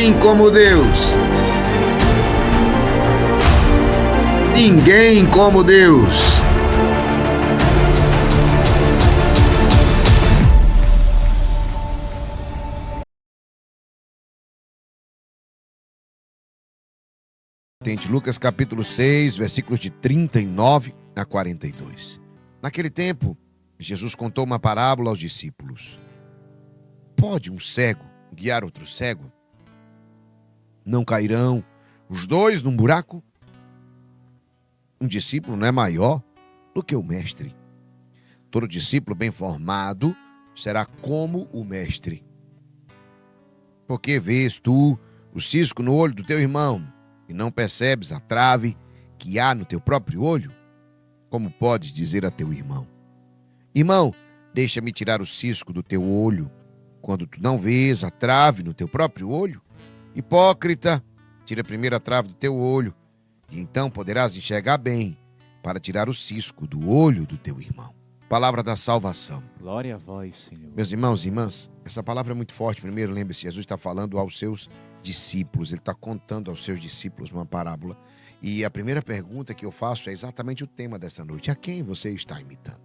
ninguém como Deus. Ninguém como Deus. Lucas capítulo 6, versículos de 39 a 42. Naquele tempo, Jesus contou uma parábola aos discípulos. Pode um cego guiar outro cego? Não cairão os dois num buraco? Um discípulo não é maior do que o mestre. Todo discípulo bem formado será como o mestre. Porque vês tu o cisco no olho do teu irmão e não percebes a trave que há no teu próprio olho? Como podes dizer a teu irmão: irmão, deixa-me tirar o cisco do teu olho, quando tu não vês a trave no teu próprio olho? Hipócrita, tira primeiro a trave do teu olho, e então poderás enxergar bem para tirar o cisco do olho do teu irmão. Palavra da salvação. Glória a vós, Senhor. Meus irmãos e irmãs, essa palavra é muito forte. Primeiro, lembre-se, Jesus está falando aos seus discípulos. Ele está contando aos seus discípulos uma parábola. E a primeira pergunta que eu faço é exatamente o tema dessa noite. A quem você está imitando?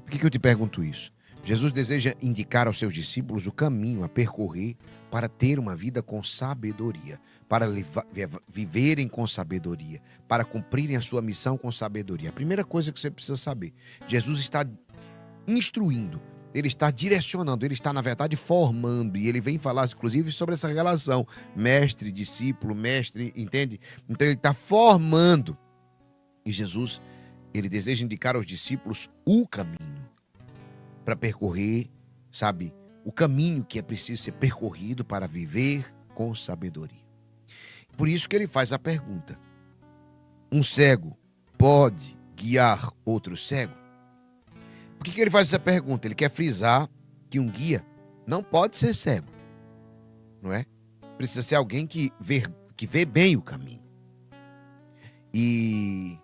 Por que eu te pergunto isso? Jesus deseja indicar aos seus discípulos o caminho a percorrer para ter uma vida com sabedoria, para viverem com sabedoria, para cumprirem a sua missão com sabedoria. A primeira coisa que você precisa saber, Jesus está instruindo, ele está direcionando, ele está, na verdade, formando, e ele vem falar, inclusive, sobre essa relação mestre, discípulo, mestre, entende? Então ele está formando, e Jesus, ele deseja indicar aos discípulos o caminho para percorrer, sabe, o caminho que é preciso ser percorrido para viver com sabedoria. Por isso que ele faz a pergunta: um cego pode guiar outro cego? Por que ele faz essa pergunta? Ele quer frisar que um guia não pode ser cego, não é? Precisa ser alguém que vê bem o caminho. E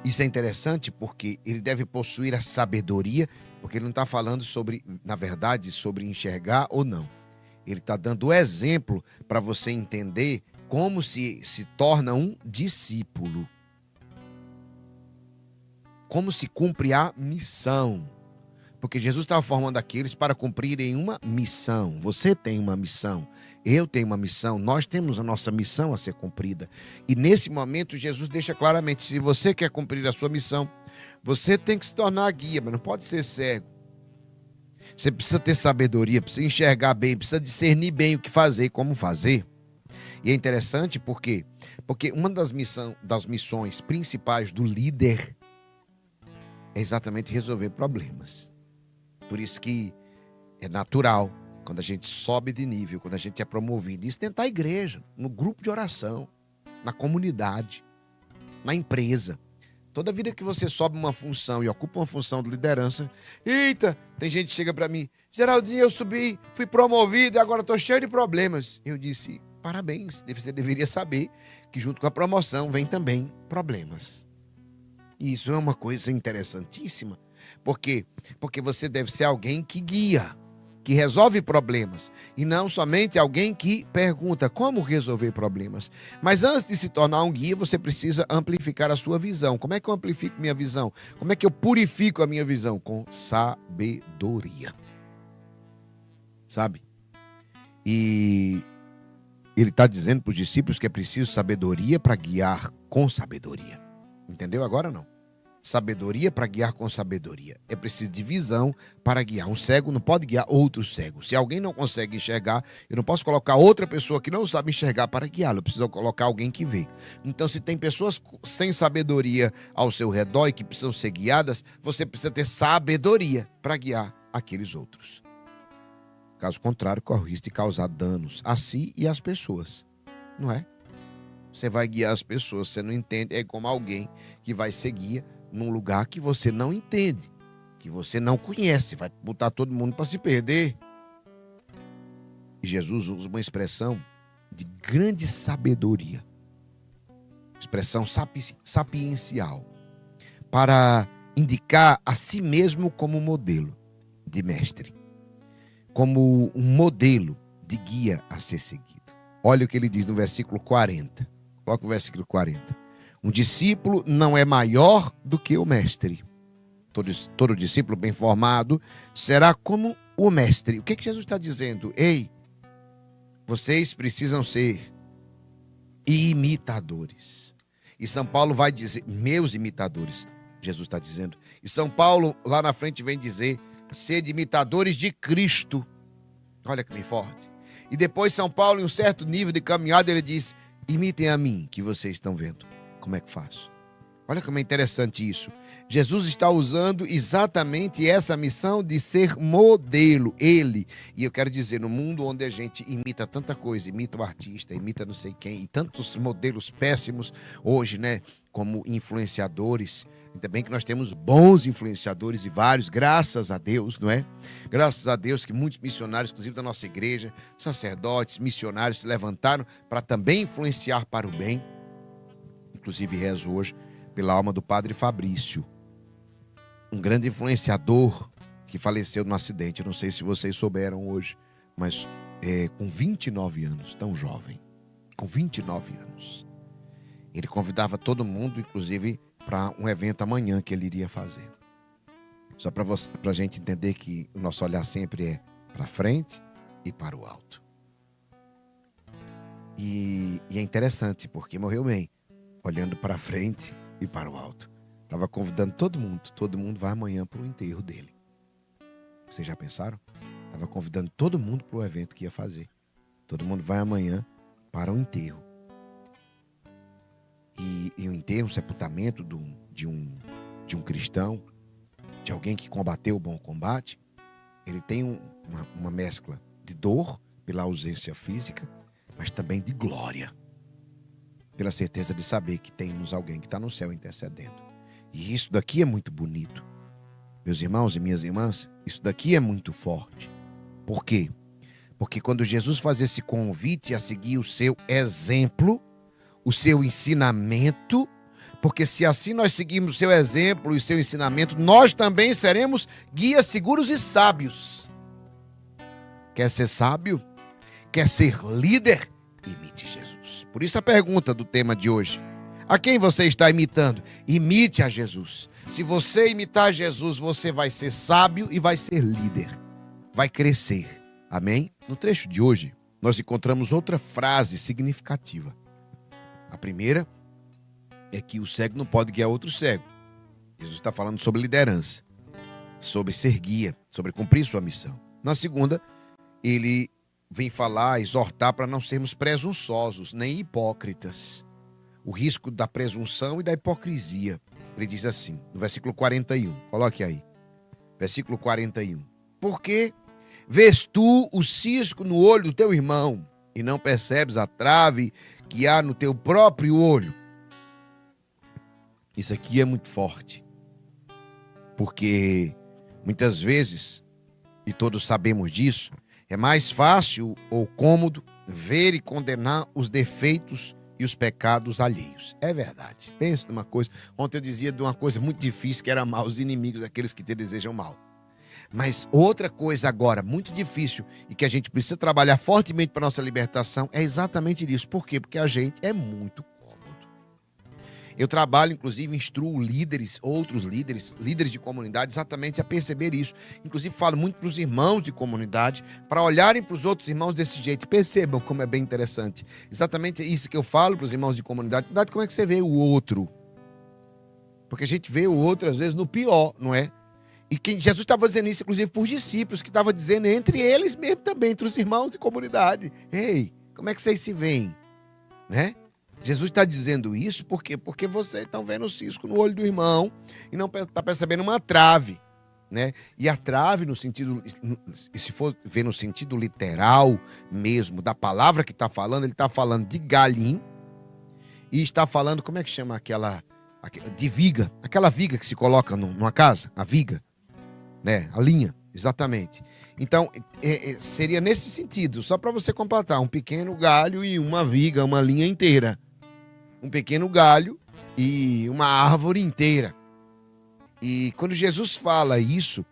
isso é interessante porque ele deve possuir a sabedoria, porque ele não está falando sobre, na verdade, sobre enxergar ou não. Ele está dando o exemplo para você entender como se torna um discípulo. Como se cumpre a missão. Porque Jesus estava formando aqueles para cumprirem uma missão. Você tem uma missão, eu tenho uma missão, nós temos a nossa missão a ser cumprida. E nesse momento Jesus deixa claramente, se você quer cumprir a sua missão, você tem que se tornar guia, mas não pode ser cego. Você precisa ter sabedoria, precisa enxergar bem, precisa discernir bem o que fazer e como fazer. E é interessante porque uma das missões principais do líder é exatamente resolver problemas. Por isso que é natural, quando a gente sobe de nível, quando a gente é promovido, isso tentar a igreja, no grupo de oração, na comunidade, na empresa. Toda vida que você sobe uma função e ocupa uma função de liderança, eita, tem gente que chega para mim: Geraldinho, eu subi, fui promovido e agora estou cheio de problemas. Eu disse: parabéns, você deveria saber que junto com a promoção vem também problemas. E isso é uma coisa interessantíssima. Por quê? Porque você deve ser alguém que guia, que resolve problemas, e não somente alguém que pergunta como resolver problemas. Mas antes de se tornar um guia, você precisa amplificar a sua visão. Como é que eu amplifico minha visão? Como é que eu purifico a minha visão? Com sabedoria. Sabe? E ele está dizendo para os discípulos que é preciso sabedoria para guiar com sabedoria. Entendeu agora ou não? Sabedoria para guiar com sabedoria. É preciso de visão para guiar. Um cego não pode guiar outro cego. Se alguém não consegue enxergar, eu não posso colocar outra pessoa que não sabe enxergar para guiá-lo. Eu preciso colocar alguém que vê. Então, se tem pessoas sem sabedoria ao seu redor e que precisam ser guiadas, você precisa ter sabedoria para guiar aqueles outros. Caso contrário, corre o risco de causar danos a si e às pessoas. Não é? Você vai guiar as pessoas, você não entende. É como alguém que vai ser guia num lugar que você não entende, que você não conhece, vai botar todo mundo para se perder. E Jesus usa uma expressão de grande sabedoria, expressão sapiencial, para indicar a si mesmo como modelo de mestre, como um modelo de guia a ser seguido. Olha o que ele diz no versículo 40. Coloca o versículo 40. Um discípulo não é maior do que o mestre. Todo discípulo bem formado será como o mestre. O que Jesus está dizendo? Ei, vocês precisam ser imitadores. E São Paulo vai dizer, meus imitadores, Jesus está dizendo. E São Paulo lá na frente vem dizer, sede imitadores de Cristo. Olha que bem forte. E depois São Paulo, em um certo nível de caminhada, ele diz, imitem a mim, que vocês estão vendo. Como é que faço? Olha como é interessante isso. Jesus está usando exatamente essa missão de ser modelo, ele. E eu quero dizer, no mundo onde a gente imita tanta coisa, imita o artista, imita não sei quem, e tantos modelos péssimos hoje, né, como influenciadores. Ainda bem que nós temos bons influenciadores e vários, graças a Deus, não é? Graças a Deus que muitos missionários, inclusive da nossa igreja, sacerdotes, missionários se levantaram para também influenciar para o bem. Inclusive rezo hoje pela alma do padre Fabrício, um grande influenciador que faleceu num acidente. Eu não sei se vocês souberam hoje, mas com 29 anos, tão jovem, com 29 anos. Ele convidava todo mundo, inclusive, para um evento amanhã que ele iria fazer. Só para a gente entender que o nosso olhar sempre é para frente e para o alto. E é interessante, porque morreu bem, olhando para frente e para o alto. Estava convidando todo mundo vai amanhã para o enterro dele. Vocês já pensaram? Estava convidando todo mundo para o evento que ia fazer. Todo mundo vai amanhã para o enterro. E o enterro, o sepultamento de um cristão, de alguém que combateu o bom combate, ele tem uma mescla de dor pela ausência física, mas também de glória, pela certeza de saber que temos alguém que está no céu intercedendo. E isso daqui é muito bonito. Meus irmãos e minhas irmãs, isso daqui é muito forte. Por quê? Porque quando Jesus faz esse convite a seguir o seu exemplo, o seu ensinamento, porque se assim nós seguirmos o seu exemplo e o seu ensinamento, nós também seremos guias seguros e sábios. Quer ser sábio? Quer ser líder? Imite Jesus. Por isso a pergunta do tema de hoje: a quem você está imitando? Imite a Jesus. Se você imitar Jesus, você vai ser sábio e vai ser líder. Vai crescer. Amém? No trecho de hoje, nós encontramos outra frase significativa. A primeira é que o cego não pode guiar outro cego. Jesus está falando sobre liderança, sobre ser guia, sobre cumprir sua missão. Na segunda, ele vem falar, exortar para não sermos presunçosos, nem hipócritas. O risco da presunção e da hipocrisia. Ele diz assim, no versículo 41, coloque aí. Versículo 41. Porque vês tu o cisco no olho do teu irmão e não percebes a trave que há no teu próprio olho? Isso aqui é muito forte. Porque muitas vezes, e todos sabemos disso, é mais fácil ou cômodo ver e condenar os defeitos e os pecados alheios. É verdade. Pensa numa coisa. Ontem eu dizia de uma coisa muito difícil, que era amar os inimigos, aqueles que te desejam mal. Mas outra coisa agora, muito difícil, e que a gente precisa trabalhar fortemente para a nossa libertação, é exatamente isso. Por quê? Porque a gente é muito cômodo. Eu trabalho, inclusive, instruo líderes, outros líderes de comunidade, exatamente a perceber isso. Inclusive, falo muito para os irmãos de comunidade, para olharem para os outros irmãos desse jeito. Percebam como é bem interessante. Exatamente isso que eu falo para os irmãos de comunidade. Como é que você vê o outro? Porque a gente vê o outro, às vezes, no pior, não é? E Jesus estava dizendo isso, inclusive, por discípulos, que estava dizendo entre eles mesmo também, entre os irmãos de comunidade. Ei, como é que vocês se veem? Né? Jesus está dizendo isso porque vocês estão vendo o cisco no olho do irmão e não está percebendo uma trave, né? E a trave, no sentido, se for ver no sentido literal mesmo da palavra que está falando, ele está falando de galim e está falando, como é que chama de viga, aquela viga que se coloca numa casa, a viga, né? A linha, exatamente. Então, seria nesse sentido, só para você completar, um pequeno galho e uma viga, uma linha inteira. Um pequeno galho e uma árvore inteira. E quando Jesus fala isso,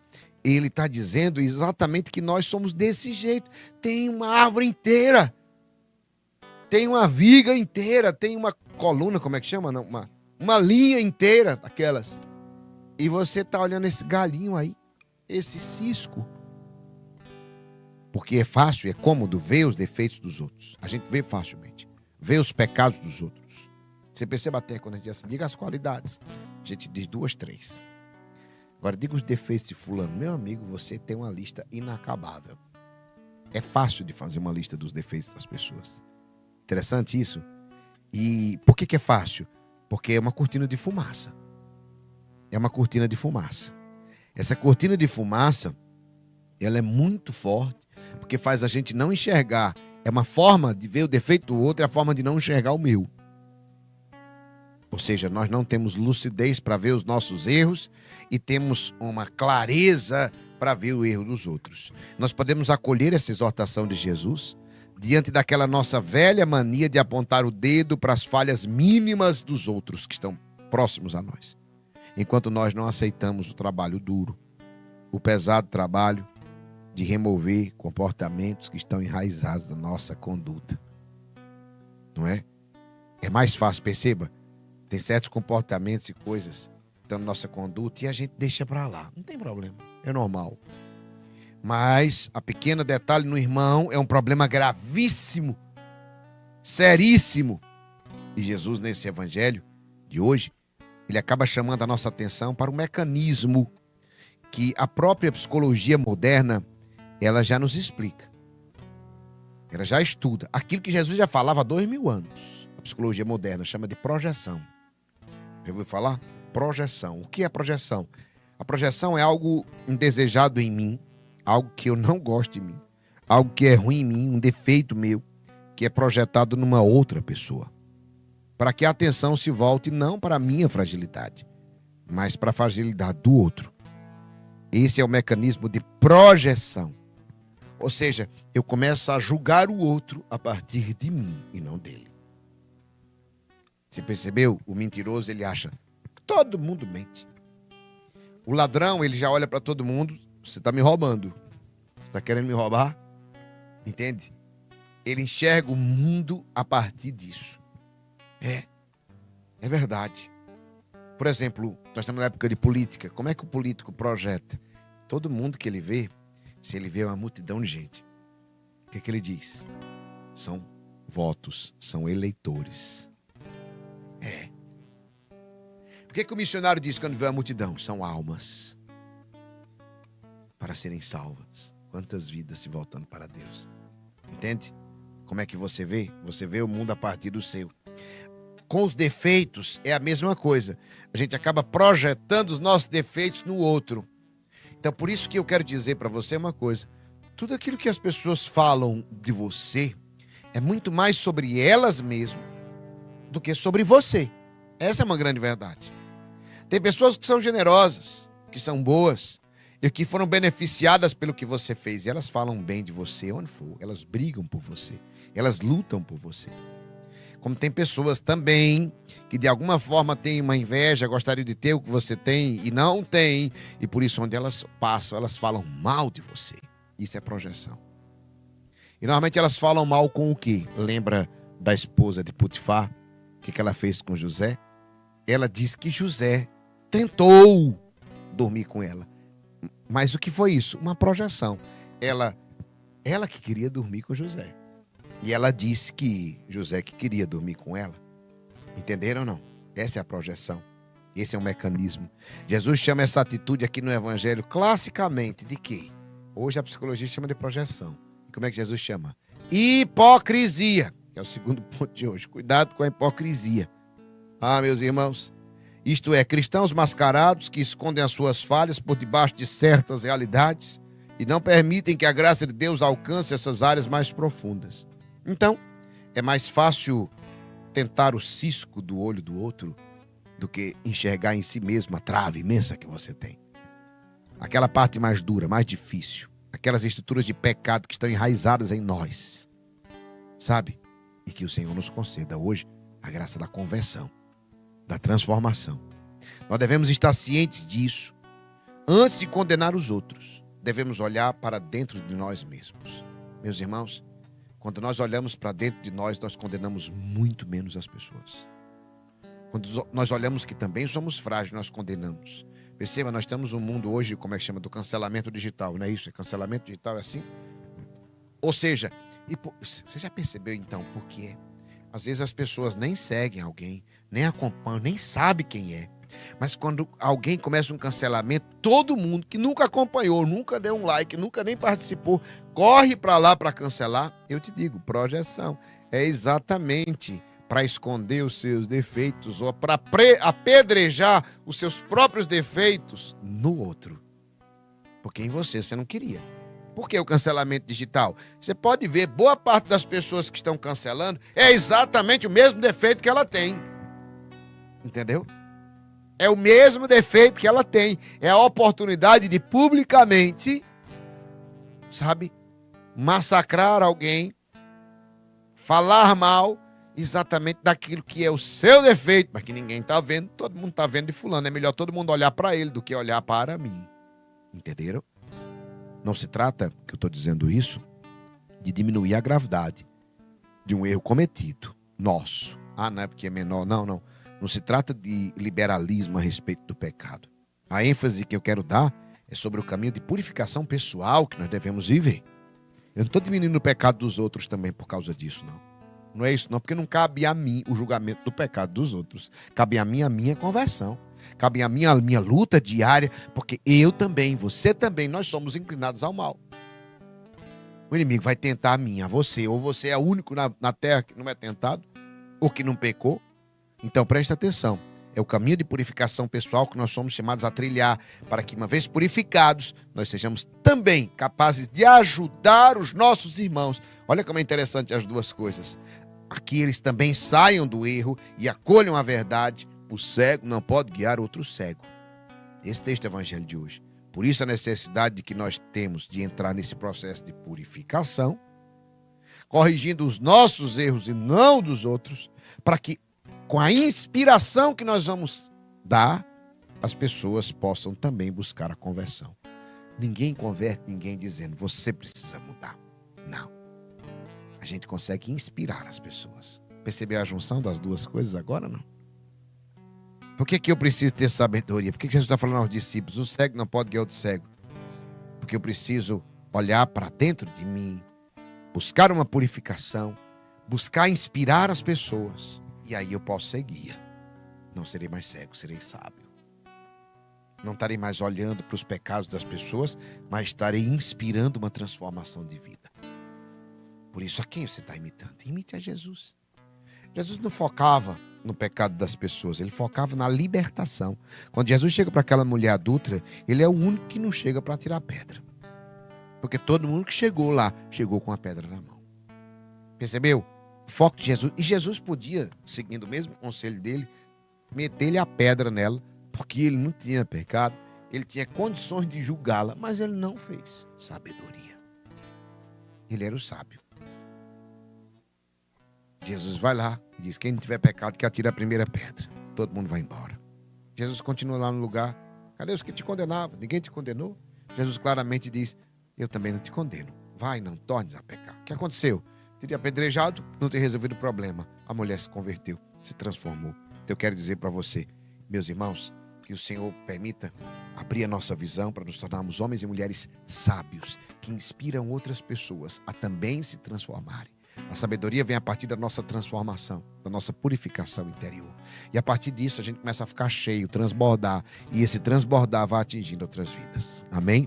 ele está dizendo exatamente que nós somos desse jeito. Tem uma árvore inteira, tem uma viga inteira, tem uma coluna, como é que chama? Não, uma linha inteira daquelas. E você está olhando esse galinho aí, esse cisco. Porque é fácil, é cômodo ver os defeitos dos outros. A gente vê facilmente, vê os pecados dos outros. Você percebe até quando a gente diz assim, diga as qualidades. A gente diz 2, 3. Agora diga os defeitos de fulano. Meu amigo, você tem uma lista inacabável. É fácil de fazer uma lista dos defeitos das pessoas. Interessante isso. E por que é fácil? Porque é uma cortina de fumaça. É uma cortina de fumaça. Essa cortina de fumaça, ela é muito forte, porque faz a gente não enxergar. É uma forma de ver o defeito do outro, é a forma de não enxergar o meu. Ou seja, nós não temos lucidez para ver os nossos erros e temos uma clareza para ver o erro dos outros. Nós podemos acolher essa exortação de Jesus diante daquela nossa velha mania de apontar o dedo para as falhas mínimas dos outros que estão próximos a nós. Enquanto nós não aceitamos o trabalho duro, o pesado trabalho de remover comportamentos que estão enraizados na nossa conduta. Não é? É mais fácil, perceba. Tem certos comportamentos e coisas que estão na nossa conduta e a gente deixa para lá. Não tem problema, é normal. Mas a pequena detalhe no irmão é um problema gravíssimo, seríssimo. E Jesus, nesse evangelho de hoje, ele acaba chamando a nossa atenção para um mecanismo que a própria psicologia moderna, ela já nos explica. Ela já estuda. Aquilo que Jesus já falava há 2000 anos. A psicologia moderna chama de projeção. Já ouviu falar? Projeção. O que é projeção? A projeção é algo indesejado em mim, algo que eu não gosto de mim, algo que é ruim em mim, um defeito meu, que é projetado numa outra pessoa. Para que a atenção se volte não para a minha fragilidade, mas para a fragilidade do outro. Esse é o mecanismo de projeção. Ou seja, eu começo a julgar o outro a partir de mim e não dele. Você percebeu? O mentiroso, ele acha que todo mundo mente. O ladrão, ele já olha para todo mundo. Você está me roubando. Você está querendo me roubar? Entende? Ele enxerga o mundo a partir disso. É verdade. Por exemplo, nós estamos na época de política. Como é que o político projeta? Todo mundo que ele vê, se ele vê uma multidão de gente, o que ele diz? São votos, são eleitores. O que o missionário diz quando vê a multidão? São almas para serem salvas. Quantas vidas se voltando para Deus. Entende? Como é que você vê? Você vê o mundo a partir do seu. Com os defeitos é a mesma coisa. A gente acaba projetando os nossos defeitos no outro. Então, por isso que eu quero dizer para você uma coisa. Tudo aquilo que as pessoas falam de você é muito mais sobre elas mesmas do que sobre você. Essa é uma grande verdade. Tem pessoas que são generosas, que são boas e que foram beneficiadas pelo que você fez. E elas falam bem de você onde for. Elas brigam por você. Elas lutam por você. Como tem pessoas também que de alguma forma têm uma inveja, gostariam de ter o que você tem e não tem. E por isso onde elas passam, elas falam mal de você. Isso é projeção. E normalmente elas falam mal com o quê? Lembra da esposa de Potifar? O que ela fez com José? Ela disse que José tentou dormir com ela. Mas o que foi isso? Uma projeção. Ela que queria dormir com José. E ela disse que José que queria dormir com ela. Entenderam ou não? Essa é a projeção. Esse é um mecanismo. Jesus chama essa atitude aqui no Evangelho classicamente de quê? Hoje a psicologia chama de projeção. E como é que Jesus chama? Hipocrisia. Que é o segundo ponto de hoje. Cuidado com a hipocrisia. Ah, meus irmãos, isto é, cristãos mascarados que escondem as suas falhas por debaixo de certas realidades e não permitem que a graça de Deus alcance essas áreas mais profundas. Então, é mais fácil tentar o cisco do olho do outro do que enxergar em si mesmo a trave imensa que você tem. Aquela parte mais dura, mais difícil, aquelas estruturas de pecado que estão enraizadas em nós, sabe? E que o Senhor nos conceda hoje a graça da conversão, da transformação. Nós devemos estar cientes disso antes de condenar os outros. devemos olhar para dentro de nós mesmos. Meus irmãos, quando nós olhamos para dentro de nós, nós condenamos muito menos as pessoas. Quando nós olhamos que também somos frágeis, nós condenamos. Perceba, nós estamos num mundo hoje, como é que chama, do cancelamento digital, não é isso? Cancelamento digital é assim? Ou seja, você já percebeu então por quê? Às vezes as pessoas nem seguem alguém, nem acompanham, nem sabem quem é. Mas quando alguém começa um cancelamento, todo mundo que nunca acompanhou, nunca deu um like, nunca nem participou, corre para lá para cancelar. Eu te digo, projeção é exatamente para esconder os seus defeitos ou para apedrejar os seus próprios defeitos no outro. Porque em você não queria. Por que o cancelamento digital? Você pode ver, boa parte das pessoas que estão cancelando é exatamente o mesmo defeito que ela tem. Entendeu? É o mesmo defeito que ela tem. É a oportunidade de publicamente, sabe, massacrar alguém, falar mal exatamente daquilo que é o seu defeito, mas que ninguém está vendo, todo mundo está vendo de fulano. É melhor todo mundo olhar para ele do que olhar para mim. Entenderam? Não se trata, que eu estou dizendo isso, de diminuir a gravidade de um erro cometido, nosso. Ah, não é porque é menor. Não, não. Não se trata de liberalismo a respeito do pecado. A ênfase que eu quero dar é sobre o caminho de purificação pessoal que nós devemos viver. Eu não estou diminuindo o pecado dos outros também por causa disso, não. Não é isso, não, porque não cabe a mim o julgamento do pecado dos outros. Cabe a minha conversão. Cabe a minha luta diária, porque eu também, você também, nós somos inclinados ao mal. O inimigo vai tentar a mim, a você, ou você é o único na terra que não é tentado, ou que não pecou. Então presta atenção, é o caminho de purificação pessoal que nós somos chamados a trilhar, para que uma vez purificados, nós sejamos também capazes de ajudar os nossos irmãos. Olha como é interessante as duas coisas. Aqui eles também saiam do erro e acolham a verdade. O cego não pode guiar outro cego. Esse texto é o evangelho de hoje. Por isso a necessidade de que nós temos de entrar nesse processo de purificação, corrigindo os nossos erros e não dos outros, para que com a inspiração que nós vamos dar, as pessoas possam também buscar a conversão. Ninguém converte ninguém dizendo, você precisa mudar. Não. A gente consegue inspirar as pessoas. Percebeu a junção das duas coisas agora, não? Por que eu preciso ter sabedoria? Por que Jesus está falando aos discípulos? O cego não pode guiar outro cego. Porque eu preciso olhar para dentro de mim, buscar uma purificação, buscar inspirar as pessoas. E aí eu posso ser guia. Não serei mais cego, serei sábio. Não estarei mais olhando para os pecados das pessoas, mas estarei inspirando uma transformação de vida. Por isso, a quem você está imitando? Imite a Jesus. Jesus não focava no pecado das pessoas, ele focava na libertação. Quando Jesus chega para aquela mulher adúltera, ele é o único que não chega para tirar a pedra. Porque todo mundo que chegou lá, chegou com a pedra na mão. Percebeu? O foco de Jesus. E Jesus podia, seguindo o mesmo conselho dele, meter-lhe a pedra nela, porque ele não tinha pecado, ele tinha condições de julgá-la, mas ele não fez. Sabedoria. Ele era o sábio. Jesus vai lá e diz, quem não tiver pecado que atire a primeira pedra. Todo mundo vai embora. Jesus continua lá no lugar. Cadê os que te condenavam? Ninguém te condenou? Jesus claramente diz, eu também não te condeno. Vai, não tornes a pecar. O que aconteceu? Teria apedrejado, não ter resolvido o problema. A mulher se converteu, se transformou. Então eu quero dizer para você, meus irmãos, que o Senhor permita abrir a nossa visão para nos tornarmos homens e mulheres sábios, que inspiram outras pessoas a também se transformarem. A sabedoria vem a partir da nossa transformação, da nossa purificação interior. E a partir disso a gente começa a ficar cheio, transbordar. E esse transbordar vai atingindo outras vidas. Amém?